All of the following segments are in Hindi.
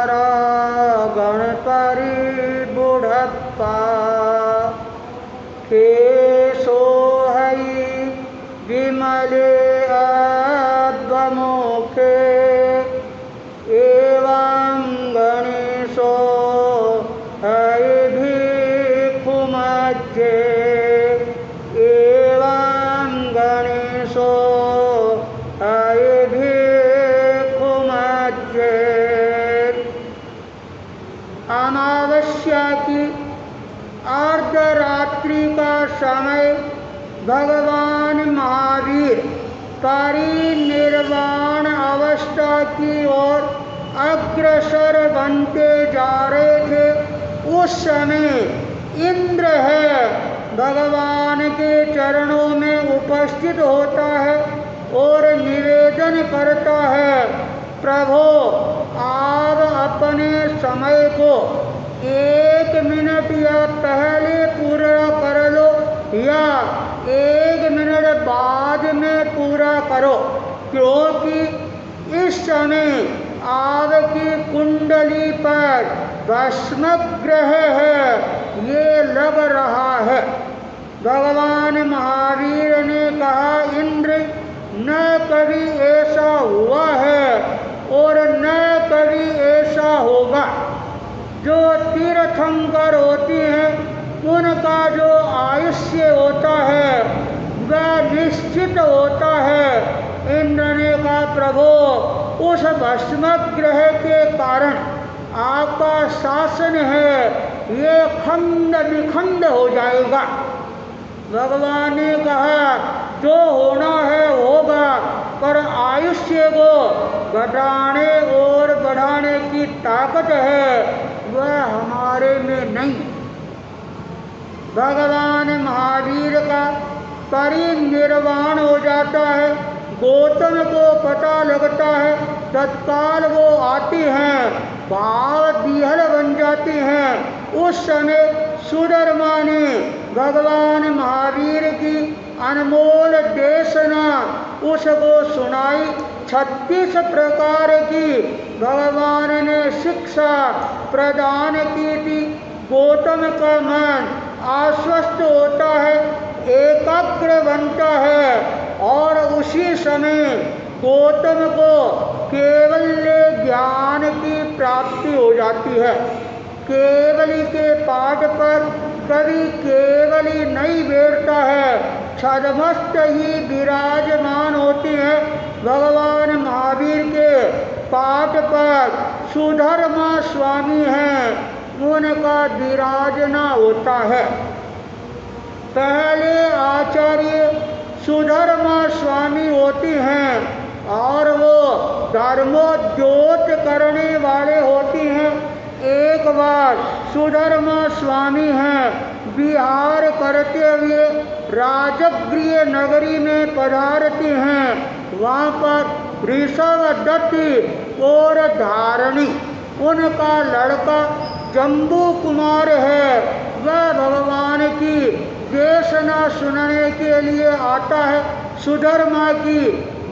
हमारा गणपति बुढ़प्पा के सोहई विमले अद्वमुखे एवं गणेशो है भिक्षुमध्ये एवं गणेशो है भिक्षुमध्ये। अमावस्या की अर्धरात्रि का समय भगवान महावीर परिनिर्वाण अवस्था की ओर अग्रसर बनते जा रहे थे। उस समय इंद्र है भगवान के चरणों में उपस्थित होता है और निवेदन करता है, प्रभु आप अपने समय को 1 मिनट या पहले पूरा कर लो या 1 मिनट बाद में पूरा करो, क्योंकि इस समय आपकी कुंडली पर भस्म ग्रह है, ये लग रहा है। भगवान महावीर ने कहा, इंद्र न कभी ऐसा हुआ है और न कभी ऐसा होगा। जो तीर्थंकर होती हैं उनका जो आयुष्य होता है वह निश्चित होता है। इंद्र ने कहा, प्रभु उस भस्म ग्रह के कारण आपका शासन है ये खंड विखंड हो जाएगा। भगवान ने कहा, जो होना है होगा, पर आयुष्य को घटाने और बढ़ाने की ताकत है वह हमारे में नहीं। भगवान महावीर का परिनिर्वाण हो जाता है। गौतम को पता लगता है, तत्काल वो आती हैं, भाव विहल बन जाती हैं। उस समय सुधर्मा ने भगवान महावीर की अनमोल देशना उसको सुनाई। 36 प्रकार की भगवान ने शिक्षा प्रदान की थी। गौतम का मन आश्वस्त होता है, एकाग्र बनता है और उसी समय गौतम को केवल्य ज्ञान की प्राप्ति हो जाती है। केवली के पाठ पर कभी केवली नहीं बैठता है, छद्मस्त ही विराजमान होती है। भगवान महावीर के पाठ पर सुधर्मा स्वामी हैं, उनका विराजना होता है। पहले आचार्य सुधर्मा स्वामी होती हैं और वो धर्मोद्योत करने वाले होती हैं। एक बार सुधर्मा स्वामी हैं विहार करते हुए राजगृह नगरी में पधारती हैं। वहाँ पर ऋषभदत्त और धारणी उनका लड़का जम्बू कुमार है। वह भगवान की देशना सुनने के लिए आता है। सुधर्मा की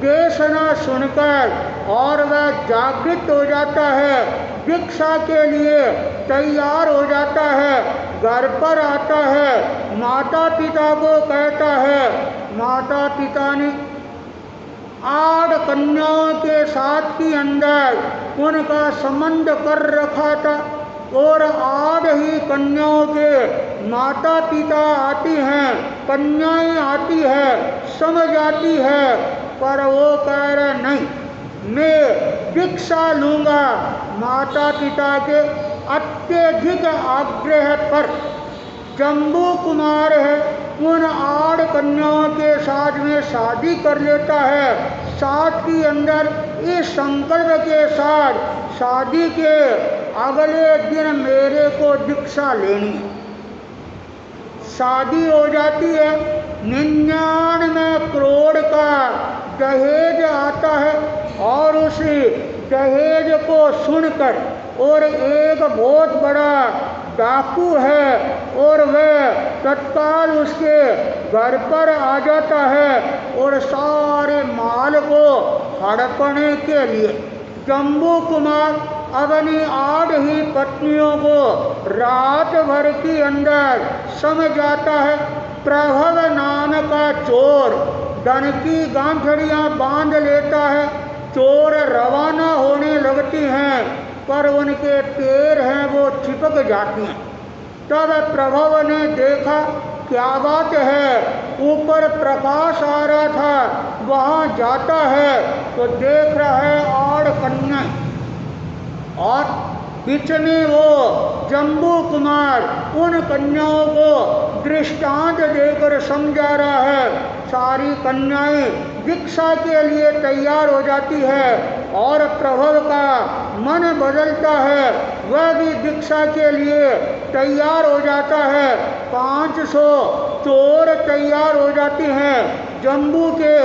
देशना सुनकर और वह जागृत हो जाता है, दीक्षा के लिए तैयार हो जाता है, घर पर आता है, माता पिता को कहता है। माता पिता ने 8 कन्याओं के साथ के अंदर उनका संबंध कर रखा था और 8 ही कन्याओं के माता पिता आती हैं, कन्याएं आती है, समझ आती है, पर वो कह रहे नहीं, मैं दीक्षा लूँगा। माता पिता के अत्यधिक आग्रह पर जम्बू कुमार है उन 8 कन्याओं के साथ में शादी कर लेता है। साथ के अंदर इस संकल्प के साथ शादी के अगले दिन मेरे को दीक्षा लेनी। शादी हो जाती है, 99 करोड़ का दहेज आता है और उस दहेज को सुनकर और एक बहुत बड़ा डाकू है और वह तत्काल उसके घर पर आ जाता है और सारे माल को हड़पने के लिए जम्बू कुमार अपनी 8 ही पत्नियों को रात भर के अंदर समझ जाता है। प्रभव नाम का चोर धन की गांठड़ियां बांध लेता है। चोर रवाना होने लगती हैं, पर उनके पैर हैं वो चिपक जाती हैं। तब प्रभव ने देखा, क्या बात है, ऊपर प्रकाश आ रहा था, वहाँ जाता है तो देख रहा है 8 कन्या, और बीच में वो जम्बू कुमार उन कन्याओं को दृष्टांत देकर समझा रहा है। सारी कन्याएं दीक्षा के लिए तैयार हो जाती है और प्रभव का मन बदलता है, वह भी दीक्षा के लिए तैयार हो जाता है। 500 चोर तैयार हो जाती हैं, जम्बू के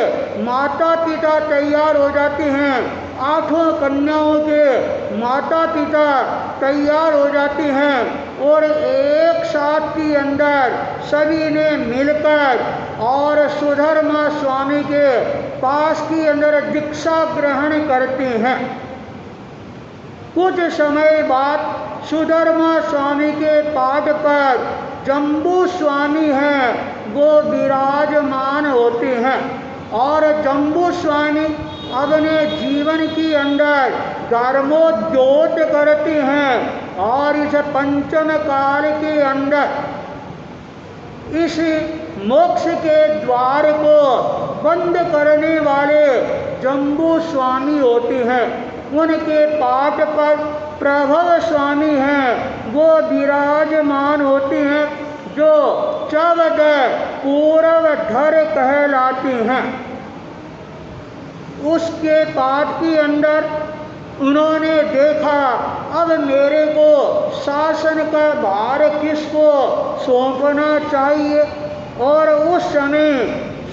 माता पिता तैयार हो जाती हैं, 8 कन्याओं के माता पिता तैयार हो जाती हैं, और एक साथ के अंदर सभी ने मिलकर और सुधर्मा स्वामी के पास के अंदर दीक्षा ग्रहण करते हैं। कुछ समय बाद सुधर्मा स्वामी के पाद पर जम्बू स्वामी हैं वो विराजमान होते हैं, और जम्बू स्वामी अपने जीवन के अंदर धर्मोद्योत करते हैं, और इस पंचम काल के अंदर इस मोक्ष के द्वार को बंद करने वाले जम्बू स्वामी होते हैं। उनके पाठ पर प्रभव स्वामी हैं वो विराजमान होते हैं, जो 14 पूर्वधर कहलाते हैं। उसके पाठ के अंदर उन्होंने देखा, अब मेरे को शासन का भार किसको सौंपना चाहिए, और उस समय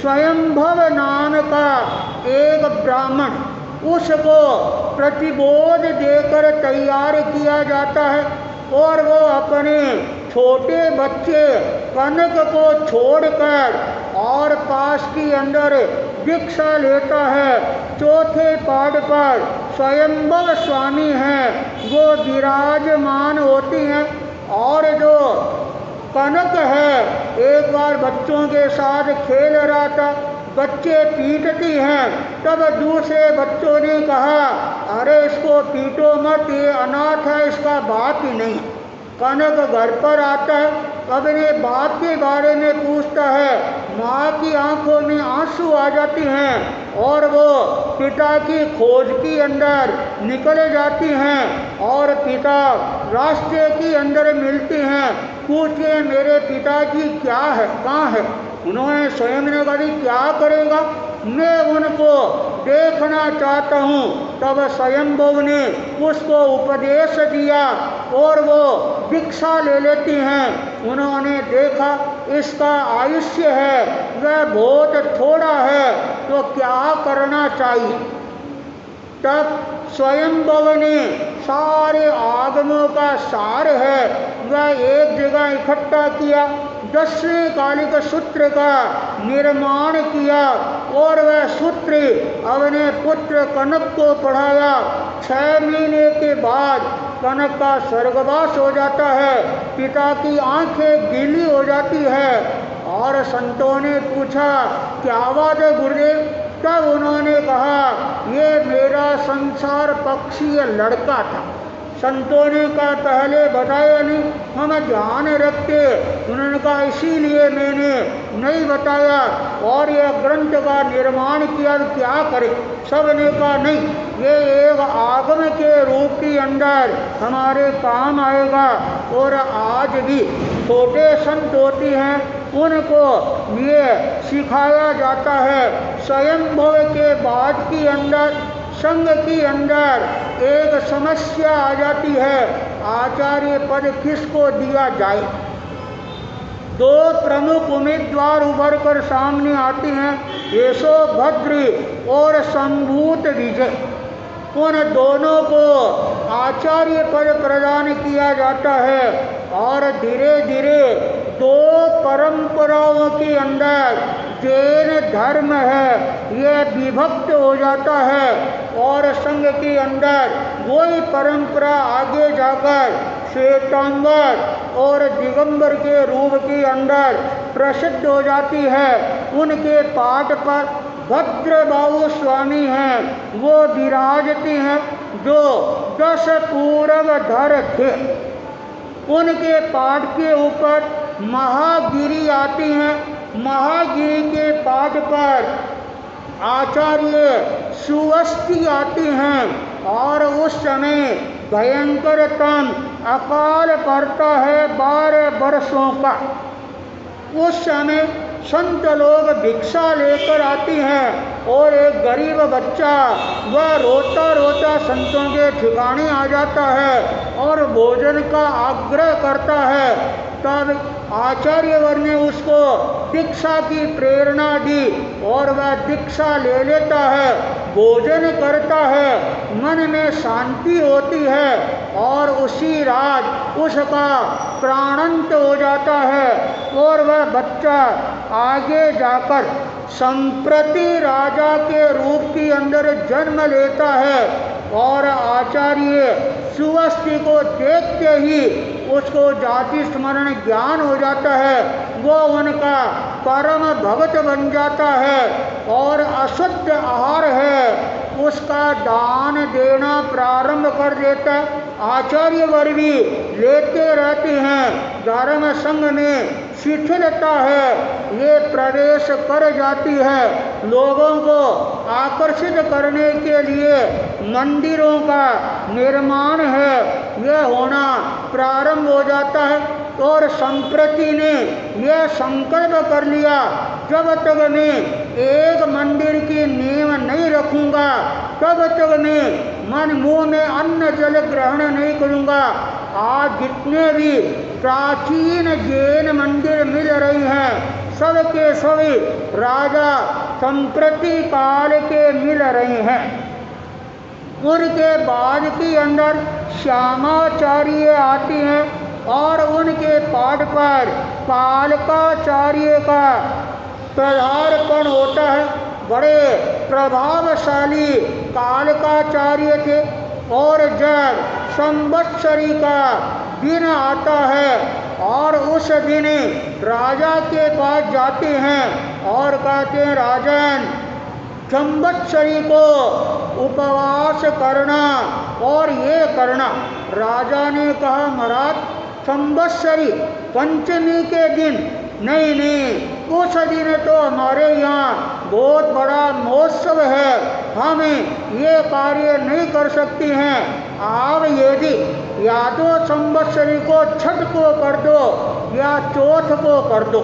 स्वयंभव नाम का एक ब्राह्मण उसको प्रतिबोध देकर तैयार किया जाता है, और वो अपने छोटे बच्चे कनक को छोड़कर और पास के अंदर दीक्षा लेता है। चौथे पाद पर स्वयंभव स्वामी हैं वो विराजमान होती हैं, और जो कनक है एक बार बच्चों के साथ खेल रहा था, बच्चे पीटती हैं, तब दूसरे बच्चों ने कहा, अरे इसको पीटो मत, ये अनाथ है, इसका बाप ही नहीं। कनक घर पर आता है, अपने बाप के बारे में पूछता है, माँ की आंखों में आंसू आ जाती हैं, और वो पिता की खोज के अंदर निकल जाती हैं, और पिता रास्ते के अंदर मिलते हैं। पूछे, मेरे पिताजी क्या है, कहाँ है? उन्होंने स्वयं ने कहा, क्या करेगा, मैं उनको देखना चाहता हूँ। तब स्वयंभव ने उसको उपदेश दिया और वो दीक्षा ले लेती हैं। उन्होंने देखा इसका आयुष्य है वह बहुत थोड़ा है, तो क्या करना चाहिए। तब स्वयंभव ने सारे आगमों का सार है वह एक जगह इकट्ठा किया, 10वें कालिक सूत्र का निर्माण किया, और वह सूत्र अपने पुत्र कनक को पढ़ाया। 6 महीने के बाद कनक का स्वर्गवास हो जाता है, पिता की आंखें गीली हो जाती है, और संतों ने पूछा, क्या बात है गुरुदेव? तब उन्होंने कहा, ये मेरा संसार पक्षीय लड़का था। संतों ने कहा, पहले बताया नहीं, हम ध्यान रखते। उन्होंने कहा, इसीलिए मैंने नहीं बताया और यह ग्रंथ का निर्माण किया, तो क्या करें। सब ने कहा, नहीं, ये एक आगम के रूप के अंदर हमारे काम आएगा। और आज भी छोटे संत होती हैं, उनको ये सिखाया जाता है। स्वयंभव के बाद के अंदर संघ के अंदर एक समस्या आ जाती है, आचार्य पद किसको दिया जाए। 2 प्रमुख उम्मीदवार उभर कर सामने आते हैं, यशोभद्र और संभूत विजय। उन दोनों को आचार्य पद प्रदान किया जाता है, और धीरे धीरे 2 परंपराओं के अंदर जैन धर्म है यह विभक्त हो जाता है, और संघ के अंदर वही परंपरा आगे जाकर श्वेतांबर और दिगंबर के रूप के अंदर प्रसिद्ध हो जाती है। उनके पाठ पर भद्रबाहु स्वामी हैं, वो विराजती हैं, जो 10 पूर्वधर थे। उनके पाठ के ऊपर महागिरी आती हैं। महागिरी के पाठ पर आचार्य सुवस्ति आती हैं और उस समय भयंकरतम अकाल पड़ता है 12 वर्षों का। उस समय संत लोग भिक्षा लेकर आती हैं और एक गरीब बच्चा वह रोता रोता संतों के ठिकाने आ जाता है और भोजन का आग्रह करता है। तब आचार्यवर ने उसको दीक्षा की प्रेरणा दी और वह दीक्षा ले लेता है, भोजन करता है, मन में शांति होती है और उसी रात उसका प्राणांत हो जाता है और वह बच्चा आगे जाकर संप्रति राजा के रूप के अंदर जन्म लेता है। और आचार्य सुवस्ति को देखते ही उसको जाति स्मरण ज्ञान हो जाता है, वो उनका परम भगत बन जाता है और अशुद्ध आहार है उसका दान देना प्रारंभ कर देता है। आचार्यवर भी लेते रहते हैं। धर्म संघ में शिथिलता है, ये प्रवेश कर जाती है। लोगों को आकर्षित करने के लिए मंदिरों का निर्माण है, यह होना प्रारंभ हो जाता है। और संप्रति ने यह संकल्प कर लिया, जब तक मैं एक मंदिर की नींव नहीं रखूंगा तब तक मैं मन मुंह में अन्न जल ग्रहण नहीं करूंगा। आज जितने भी प्राचीन जैन मंदिर मिल रही हैं सब के सभी राजा संप्रति काल के मिल रहे हैं। उनके बाद के अंदर श्यामाचार्य आती हैं और उनके पाठ पर पालकाचार्य का पदार्पण होता है। बड़े प्रभावशाली कालकाचार्य थे और जब संवत्सरी का दिन आता है और उस दिन राजा के पास जाते हैं और कहते हैं, राजन संवत्सरी को उपवास करना और ये करना। राजा ने कहा, महाराज संवत्सरी पंचमी के दिन नहीं, उस दिन तो हमारे यहाँ बहुत बड़ा महोत्सव है, हम ये कार्य नहीं कर सकती हैं। आप यदि या तो संवत्सरी को छठ को कर दो या चौथ को कर दो।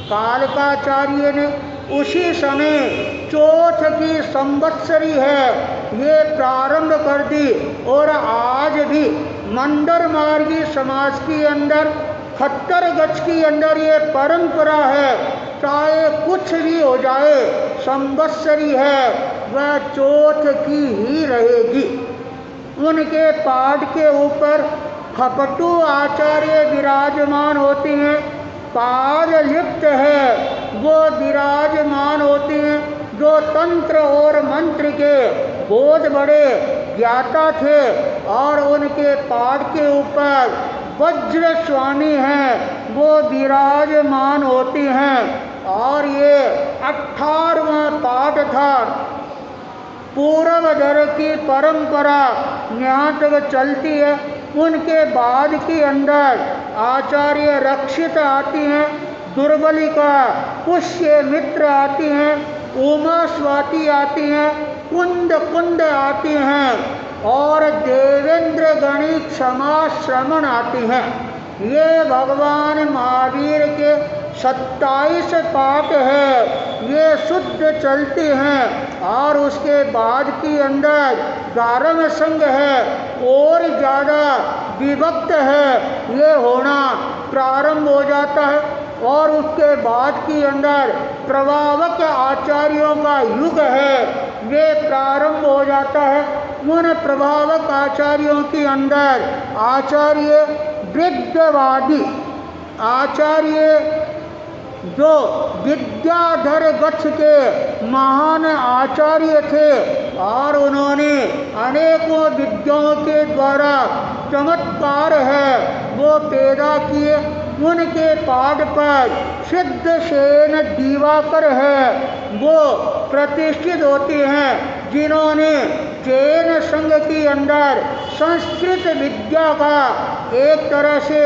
कालकाचार्य ने उसी समय चौथ की संवत्सरी है ये प्रारंभ कर दी। और आज भी मंदर मार्गी समाज के अंदर खट्टर गच के अंदर ये परंपरा है, चाहे कुछ भी हो जाए संवत्सरी है वह चौथ की ही रहेगी। उनके पाठ के ऊपर खपटू आचार्य विराजमान होती हैं, पाद लिप्त है वो विराजमान होती हैं, जो तंत्र और मंत्र के बहुत बड़े ज्ञाता थे। और उनके पाठ के ऊपर वज्र स्वामी हैं, वो विराजमान होती हैं। और ये 18वां पाठ था। पूर्वधर की परंपरा यहाँ तक चलती है। उनके बाद के अंदर आचार्य रक्षित आती हैं, दुर्बलिका पुष्य मित्र आती हैं, उमा स्वाति आती हैं, कुंद आती हैं और देवेंद्र गणी क्षमा श्रमण आती हैं। ये भगवान महावीर के 27 पाठ है, ये शुद्ध चलती हैं। और उसके बाद के अंदर धर्म संघ है और ज़्यादा विभक्त है, ये होना प्रारंभ हो जाता है। और उसके बाद के अंदर प्रभावक आचार्यों का युग है, ये प्रारंभ हो जाता है। उन प्रभावक आचार्यों के अंदर आचार्य वृद्धवादी आचार्य जो विद्याधर गच्छ के महान आचार्य थे, और उन्होंने अनेकों विद्याओं के द्वारा चमत्कार है वो पैदा किए। उनके पाद पर सिद्धसेन दिवाकर है वो प्रतिष्ठित होते हैं, जिन्होंने जैन संघ के अंदर संस्कृत विद्या का एक तरह से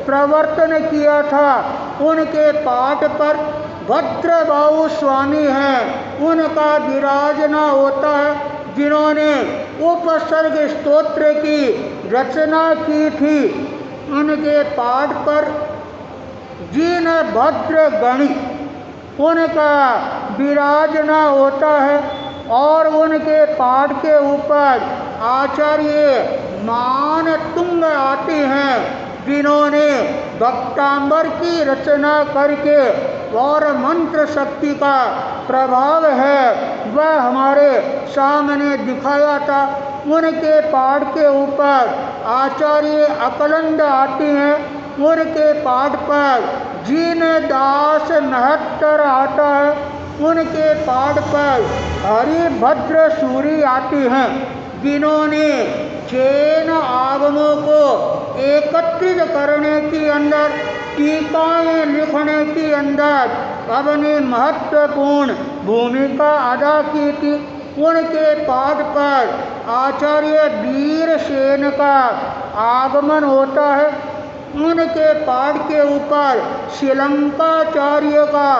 प्रवर्तन किया था। उनके पाठ पर भद्रबाहु स्वामी हैं, उनका विराजना होता है, जिन्होंने उपसर्ग स्तोत्र की रचना की थी। उनके पाठ पर जिन भद्र गणी उनका विराजना होता है और उनके पाठ के ऊपर आचार्य मान तुंग आते हैं, जिन्होंने भक्तांबर की रचना करके और मंत्र शक्ति का प्रभाव है वह हमारे सामने दिखाया था। उनके पाठ के ऊपर आचार्य अकलंद आते हैं, उनके पाठ पर जीन दास महत्तर आता है, उनके पाठ पर हरिभद्र सूरी आती हैं, जिन्होंने जैन आगमों को एकत्रित करने के अंदर टीकाएं लिखने के अंदर अपनी महत्वपूर्ण भूमिका अदा की थी। उनके पाठ पर आचार्य वीरसेन का आगमन होता है। उनके पाठ के ऊपर श्रीलंकाचार्य का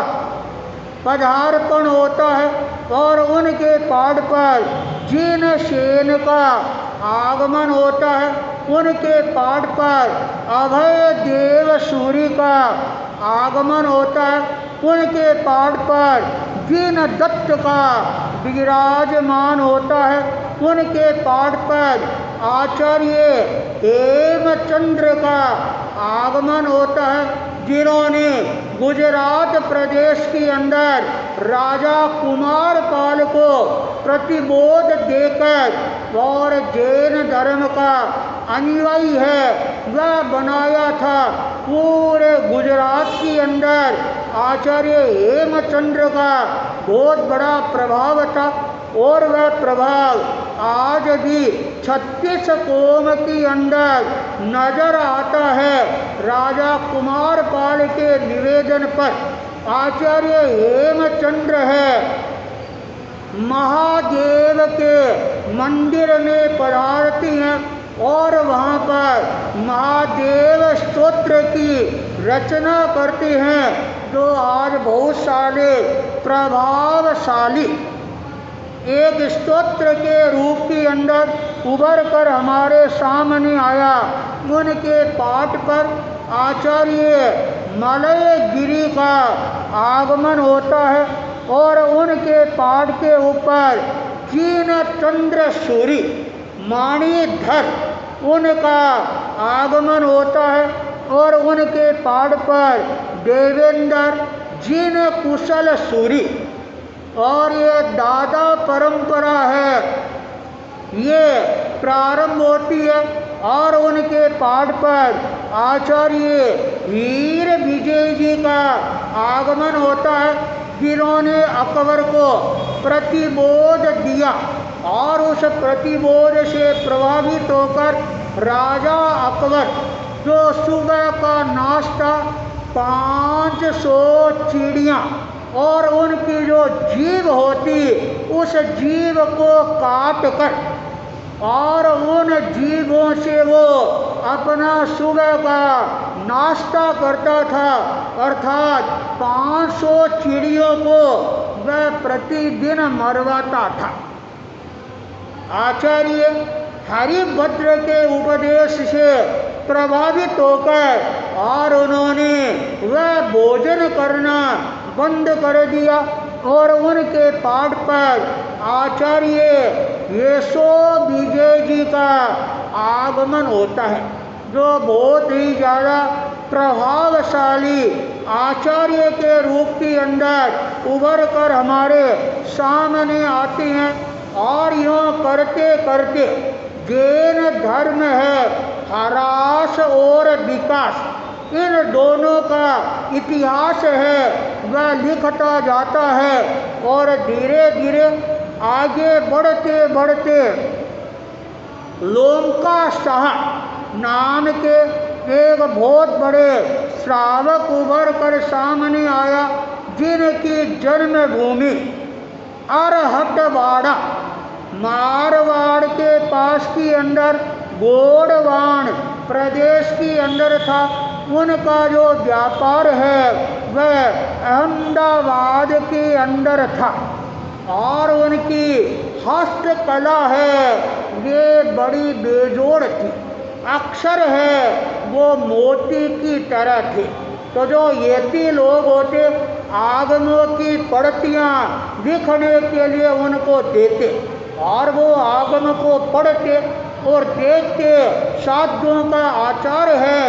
पदार्पण होता है और उनके पाठ पर जिनसेन का आगमन होता है। उनके पाठ पर अभय देव सूरी का आगमन होता है। उनके पाठ पर जिन दत्त का विराजमान होता है। उनके पाठ पर आचार्य हेमचंद्र का आगमन होता है, जिन्होंने गुजरात प्रदेश के अंदर राजा कुमार पाल को प्रतिबोध देकर और जैन धर्म का अनुयायी है वह बनाया था। पूरे गुजरात के अंदर आचार्य हेमचंद्र का बहुत बड़ा प्रभाव था और वह प्रभाव आज भी 36 कोम के अंदर नजर आता है। राजा कुमार पाल के निवेदन पर आचार्य हेमचंद्र है महादेव के मंदिर में पधारती हैं और वहाँ पर महादेव स्तोत्र की रचना करते हैं, जो आज बहुत सारे प्रभावशाली एक स्तोत्र के रूप के अंदर उभर कर हमारे सामने आया। उनके पाठ पर आचार्य मलयगिरी का आगमन होता है और उनके पाठ के ऊपर जिनचंद्र सूरी माणिधर उनका आगमन होता है और उनके पाठ पर देवेंद्र जिन कुशल सूरी और ये दादा परंपरा है, ये प्रारंभ होती है और उनके पाठ पर आचार्य वीर विजय जी का आगमन होता है, जिन्होंने अकबर को प्रतिबोध दिया और उस प्रतिबोध से प्रभावित होकर राजा अकबर जो सुबह का नाश्ता 500 चिड़ियाँ और उनकी जो जीभ होती उस जीभ को काट कर और उन जीभों से वो अपना सुबह का नाश्ता करता था, अर्थात 500 चिड़ियों को वह प्रतिदिन मरवाता था। आचार्य हरिभद्र के उपदेश से प्रभावित होकर और उन्होंने वह भोजन करना बंद कर दिया और उनके पाठ पर आचार्य यशो विजय जी का आगमन होता है, जो बहुत ही ज़्यादा प्रभावशाली आचार्य के रूप के अंदर उभर कर हमारे सामने आते हैं। और यूँ करते करते जैन धर्म है ह्रास और विकास, इन दोनों का इतिहास है वह लिखता जाता है और धीरे धीरे आगे बढ़ते बढ़ते लोमका शाह नाम के एक बहुत बड़े श्रावक उभर कर सामने आया, जिनकी जन्मभूमि अरहटवाड़ा मारवाड़ के पास की अंदर गोड़वान प्रदेश के अंदर था। उनका जो व्यापार है वह अहमदाबाद के अंदर था और उनकी हस्तकला है ये बड़ी बेजोड़ थी। अक्षर है वो मोती की तरह थे। तो जो येती लोग होते आगमों की पढ़तियाँ लिखने के लिए उनको देते और वो आगम को पढ़ते और देखते। साधुओं का आचार है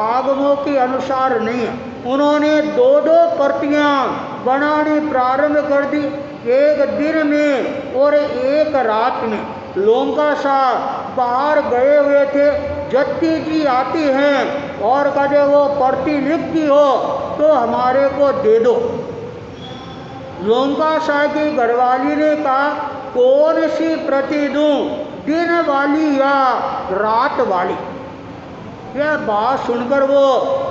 आगमों के अनुसार नहीं। उन्होंने दो दो प्रतियाँ बनानी प्रारंभ कर दी, एक दिन में और एक रात में। लोमका शाह बाहर गए हुए थे, जत्ती जी आती हैं और कहते वो प्रति लिखती हो तो हमारे को दे दो। लोमका शाह की घरवाली ने कहा कौन सी प्रति दूं, दिन वाली या रात वाली। यह बात सुनकर वो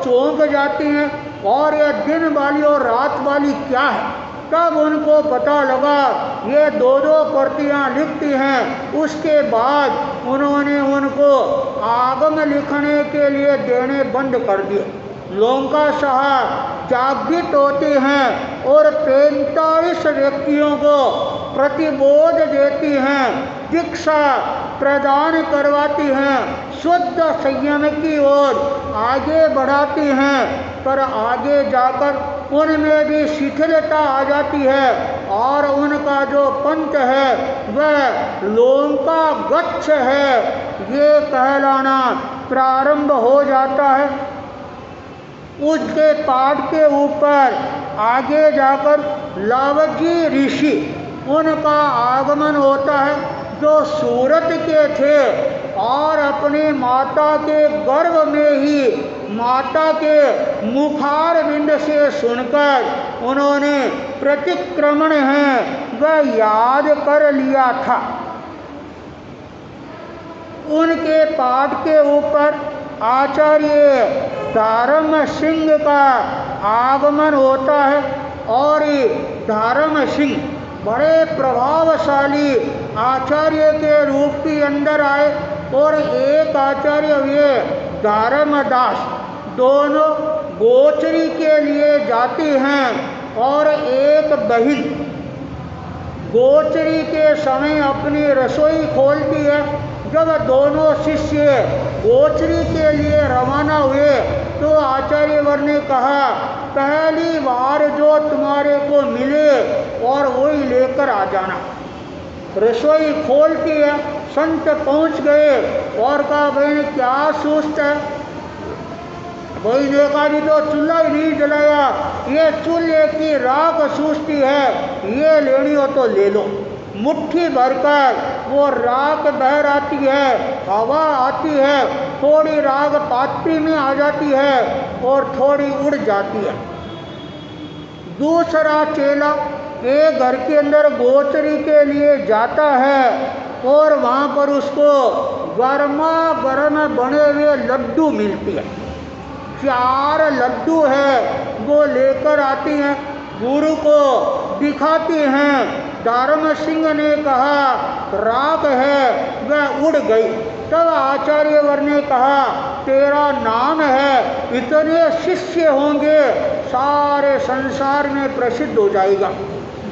चौंक जाती हैं और यह दिन वाली और रात वाली क्या है। तब उनको पता लगा ये दो दो प्रतियाँ लिखती हैं। उसके बाद उन्होंने उनको आगम लिखने के लिए देने बंद कर दिए। लोमका शाह जागृत होते हैं और 45 व्यक्तियों को प्रतिबोध देती हैं, दीक्षा प्रदान करवाती हैं, शुद्ध संयम की ओर आगे बढ़ाती हैं। पर आगे जाकर उनमें भी शिथिलता आ जाती है और उनका जो पंथ है वह लोमका गच्छ है ये कहलाना प्रारंभ हो जाता है। उसके पाठ के ऊपर आगे जाकर लावजी ऋषि उनका आगमन होता है, जो सूरत के थे और अपनी माता के गर्भ में ही माता के मुखार बिंद से सुनकर उन्होंने प्रतिक्रमण है वह याद कर लिया था। उनके पाठ के ऊपर आचार्य धर्म सिंह का आगमन होता है और धर्म सिंह बड़े प्रभावशाली आचार्य के रूप के अंदर आए और एक आचार्य हुए धर्मदास। दोनों गोचरी के लिए जाती हैं और एक बहिन गोचरी के समय अपनी रसोई खोलती है। जब दोनों शिष्य गोचरी के लिए रवाना हुए तो आचार्य वर ने कहा पहली बार जो तुम्हारे को मिले और वही लेकर आ जाना। रसोई खोलती है, संत पहुंच गए और कहा बहन क्या सूझत है। वही ने कहा भी तो चूल्हा ही नहीं जलाया, ये चूल्हे की राख सूझती है, ये लेनी हो तो ले लो। मुट्ठी भरकर वो राख बहर आती है, हवा आती है, थोड़ी राख पात्री में आ जाती है और थोड़ी उड़ जाती है। दूसरा चेला एक घर के अंदर गोचरी के लिए जाता है और वहाँ पर उसको गर्मा गर्म बने हुए लड्डू मिलती है। 4 लड्डू है वो लेकर आती हैं, गुरु को दिखाती हैं। धर्म सिंह ने कहा राख है, वह उड़ गई। तब आचार्य वर ने कहा तेरा नाम है, इतने शिष्य होंगे सारे संसार में प्रसिद्ध हो जाएगा।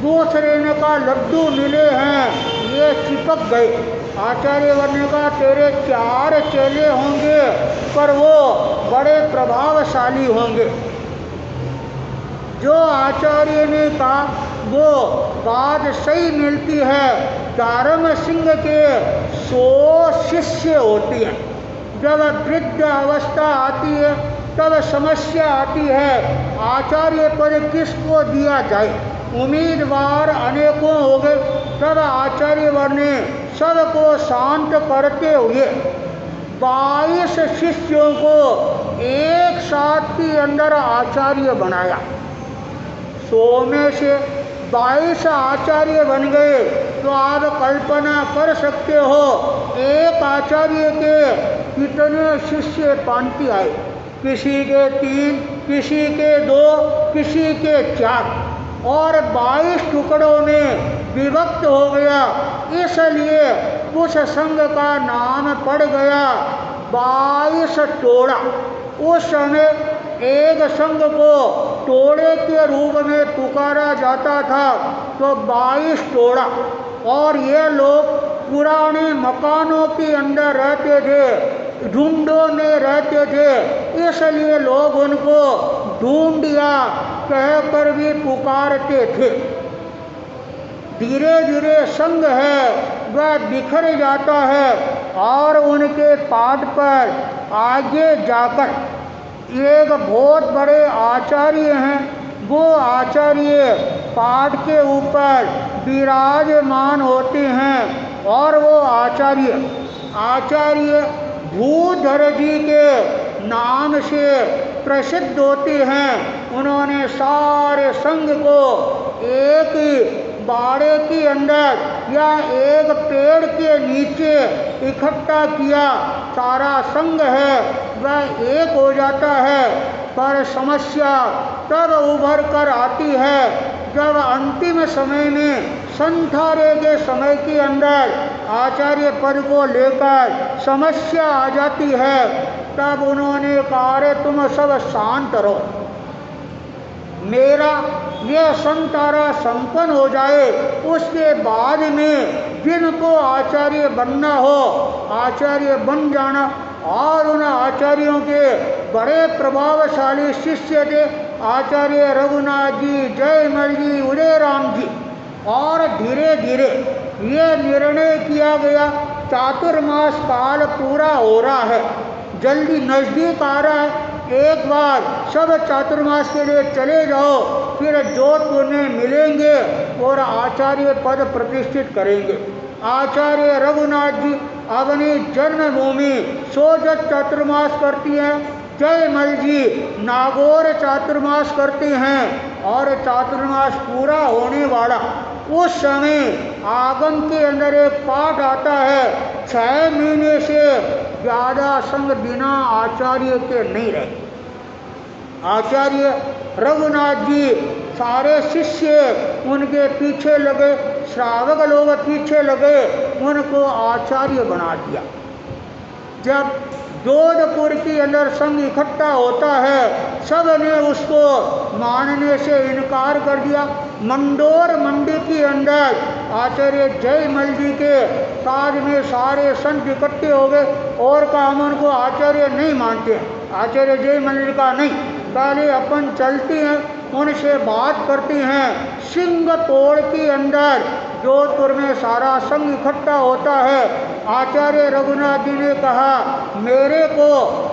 दूसरे ने कहा लड्डू मिले हैं, ये चिपक गए। आचार्य वर ने कहा तेरे 4 चेले होंगे पर वो बड़े प्रभावशाली होंगे। जो आचार्य ने कहा वो बात सही मिलती है। धर्म सिंह के 100 शिष्य होती हैं। जब वृद्ध अवस्था आती है तब समस्या आती है आचार्य पद किसको दिया जाए। उम्मीदवार अनेकों हो गए। तब आचार्य वर ने सबको शांत करते हुए 22 शिष्यों को एक साथ के अंदर आचार्य बनाया। 100 में से 22 आचार्य बन गए तो आप कल्पना कर सकते हो एक आचार्य के कितने शिष्य पांति आए, किसी के 3, किसी के 2, किसी के 4, और 22 टुकड़ों में विभक्त हो गया। इसलिए उस संघ का नाम पड़ गया 22 टोड़ा। उस समय एक संघ को टोड़े के रूप में पुकारा जाता था, तो 22 टोड़ा। और ये लोग पुराने मकानों के अंदर रहते थे, ढूंढों में रहते थे, इसलिए लोग उनको ढूंढिया कहकर भी पुकारते थे। धीरे धीरे संघ है वह बिखर जाता है और उनके पाठ पर आगे जाकर एक बहुत बड़े आचार्य हैं, वो आचार्य पाठ के ऊपर विराजमान होते हैं और वो आचार्य भूधर जी के नाम से प्रसिद्ध होते हैं। उन्होंने सारे संघ को एक बाड़े के अंदर या एक पेड़ के नीचे इकट्ठा किया, सारा संघ है वह एक हो जाता है। पर समस्या तब उभर कर आती है जब अंतिम समय में संथारे के समय के अंदर आचार्य पद को लेकर समस्या आ जाती है। तब उन्होंने कहा, अरे तुम सब शांत रहो, मेरा यह संतारा संपन्न हो जाए, उसके बाद में जिनको आचार्य बनना हो आचार्य बन जाना। और उन आचार्यों के बड़े प्रभावशाली शिष्य थे आचार्य रघुनाथ जी, जयमल जी, उदयराम जी। और धीरे धीरे ये निर्णय किया गया, चातुर्मास काल पूरा हो रहा है, जल्दी नज़दीक आ रहा है, एक बार सब चातुर्मास के लिए चले जाओ, फिर जोधपुर में मिलेंगे और आचार्य पद प्रतिष्ठित करेंगे। आचार्य रघुनाथ जी अपनी जन्मभूमि सोजत चातुर्मास करती हैं, जयमल जी नागौर चातुर्मास करते हैं। और चातुर्मास पूरा होने वाला उस समय आगम के अंदर एक पाठ आता है, 6 महीने से ज़्यादा संग बिना आचार्य के नहीं रहे। आचार्य रघुनाथ जी सारे शिष्य उनके पीछे लगे, श्रावक लोग पीछे लगे, उनको आचार्य बना दिया। जब जोधपुर के अंदर संघ इकट्ठा होता है, सब ने उसको मानने से इनकार कर दिया। मंडोर मंडी के अंदर आचार्य जयमल जी के ताज में सारे संत इकट्ठे हो गए और कहा, हम उनको आचार्य नहीं मानते। आचार्य जयमल जी का नहीं, पहले अपन चलते हैं, उनसे बात करते हैं। सिंह तोड़ के अंदर जोधपुर में सारा संघ इकट्ठा होता है। आचार्य रघुनाथ जी ने कहा, मेरे को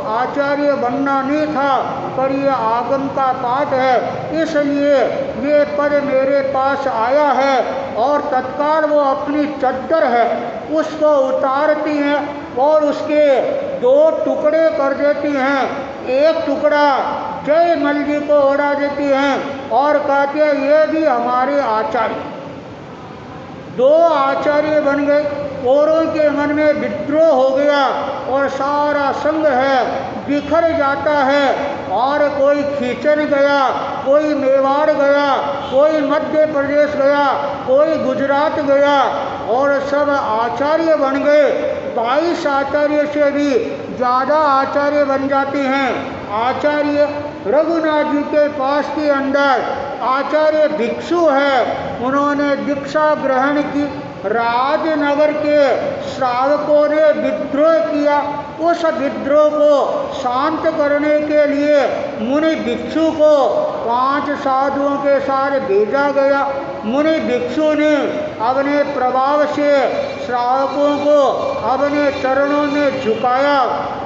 आचार्य बनना नहीं था, पर ये आगम का पाठ है, इसलिए ये पद मेरे पास आया है। और तत्काल वो अपनी चद्दर है उसको उतारती हैं और उसके 2 टुकड़े कर देती हैं। एक टुकड़ा जयमल जी को उड़ा देती हैं और कहती है, ये भी हमारे आचार्य। 2 आचार्य बन गए। औरों के मन में विद्रोह हो गया और सारा संघ है बिखर जाता है। और कोई खींचन गया, कोई मेवाड़ गया, कोई मध्य प्रदेश गया, कोई गुजरात गया और सब आचार्य बन गए। 22 आचार्य से भी ज़्यादा आचार्य बन जाते हैं। आचार्य रघुनाथ जी के पास के अंदर आचार्य भिक्षु है, उन्होंने दीक्षा ग्रहण की। राजनगर के श्रावकों ने विद्रोह किया, उस विद्रोह को शांत करने के लिए मुनि भिक्षु को 5 साधुओं के साथ भेजा गया। मुनि भिक्षु ने अपने प्रभाव से श्रावकों को अपने चरणों में झुकाया,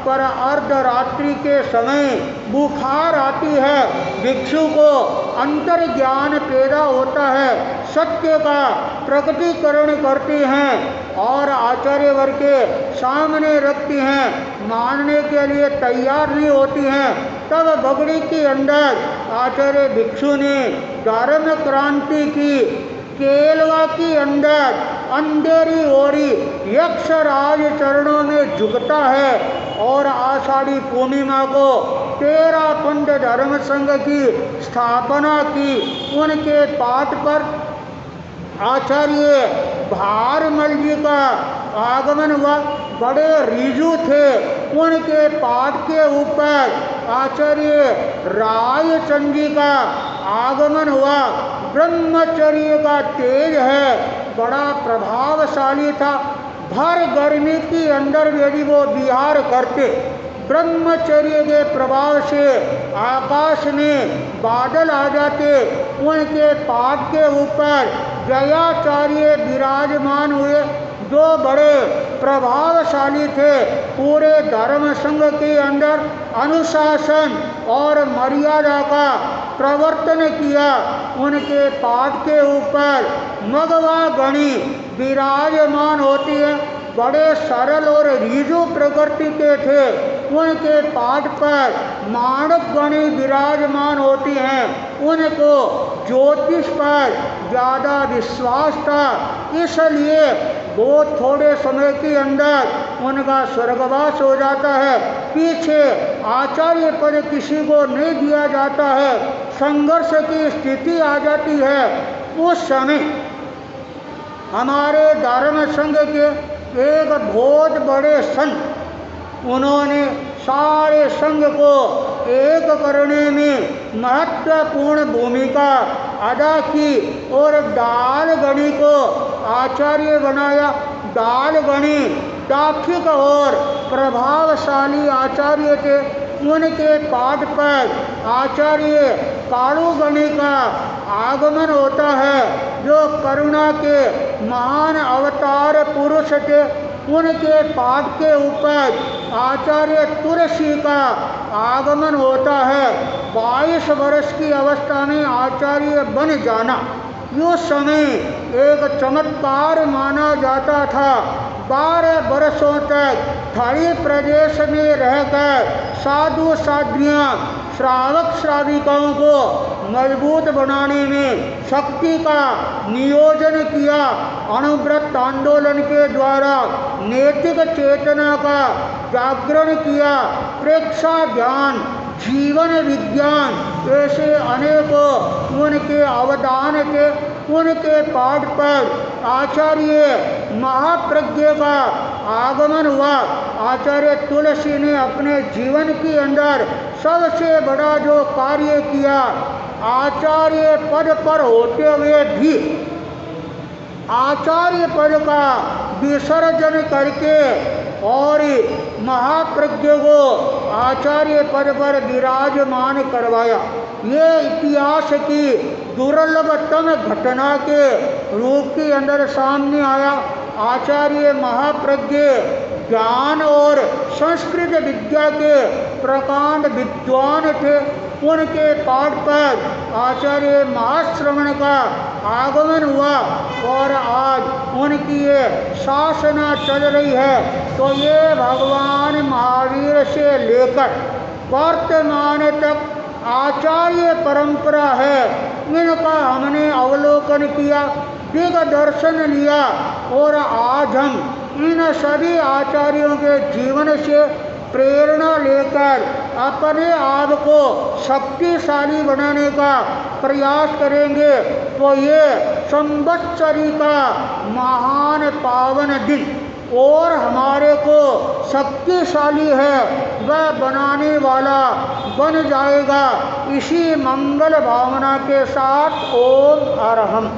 पर अर्धरात्रि के समय बुखार आती है, भिक्षु को अंतर ज्ञान पैदा होता है, सत्य का प्रकटीकरण करती हैं और आचार्य वर्ग के सामने रखती हैं, मानने के लिए तैयार नहीं होती हैं। तब बगड़ी के अंदर आचार्य भिक्षु ने धर्म क्रांति की। केलवा के अंदर अंधेरी ओरी यक्षराज चरणों में झुकता है और आषाढ़ी पूर्णिमा को 13 पंथ धर्म संघ की स्थापना की। उनके पाठ पर आचार्य भारमल जी का आगमन हुआ, बड़े रिजु थे। उनके पाठ के ऊपर आचार्य रायचंद जी का आगमन हुआ। ब्रह्मचर्य का तेज है, बड़ा प्रभावशाली था। भर गर्मी के अंदर यदि वो विहार करते, ब्रह्मचर्य के प्रभाव से आकाश में बादल आ जाते। उनके पाठ के ऊपर जयाचार्य विराजमान हुए, जो बड़े प्रभावशाली थे। पूरे धर्म संघ के अंदर अनुशासन और मर्यादा का प्रवर्तन किया। उनके पाठ के ऊपर मगवा गणी विराजमान होती है, बड़े सरल और ऋजु प्रकृति के थे। उनके पाठ पर माणक गणी विराजमान होती हैं। उनको ज्योतिष पर ज़्यादा विश्वास था, इसलिए वो थोड़े समय के अंदर उनका स्वर्गवास हो जाता है। पीछे आचार्य पद किसी को नहीं दिया जाता है, संघर्ष की स्थिति आ जाती है। उस समय हमारे धर्म संघ के एक बहुत बड़े संत, उन्होंने सारे संघ को एक करने में महत्वपूर्ण भूमिका अदा की और दालगणी को आचार्य बनाया। दालगणी दार्शनिक और प्रभावशाली आचार्य थे। उनके पाठ पर आचार्य कालुगणी का आगमन होता है, जो करुणा के महान अवतार पुरुष थे। उनके पाठ के ऊपर आचार्य तुलसी का आगमन होता है। 22 वर्ष की अवस्था में आचार्य बन जाना उस समय एक चमत्कार माना जाता था। 12 वर्षों तक थड़ी प्रदेश में रहकर साधु साध्वियाँ श्रावक श्राविकाओं को मजबूत बनाने में शक्ति का नियोजन किया। अणुव्रत आंदोलन के द्वारा नैतिक चेतना का जागरण किया। प्रेक्षा ज्ञान, जीवन विज्ञान, ऐसे अनेकों उनके अवदान थे। उनके पाठ पर आचार्य महाप्रज्ञ का आगमन हुआ। आचार्य तुलसी ने अपने जीवन के अंदर सबसे बड़ा जो कार्य किया, आचार्य पद पर होते हुए भी आचार्य पद का विसर्जन करके और महाप्रज्ञ को आचार्य पद पर विराजमान करवाया। ये इतिहास की दुर्लभतम घटना के रूप के अंदर सामने आया। आचार्य महाप्रज्ञ ज्ञान और संस्कृत विद्या के प्रकांड विद्वान थे। उनके पाठ पर आचार्य महाश्रवण का आगमन हुआ और आज उनकी ये शासना चल रही है। तो ये भगवान महावीर से लेकर वर्तमान तक आचार्य परंपरा है। इनका हमने अवलोकन किया, दिग्दर्शन लिया और आज हम इन सभी आचार्यों के जीवन से प्रेरणा लेकर अपने आप को शक्तिशाली बनाने का प्रयास करेंगे। तो ये संवत्सरी का महान पावन दिन और हमारे को शक्तिशाली है, वह बनाने वाला बन जाएगा। इसी मंगल भावना के साथ ओम अरहम।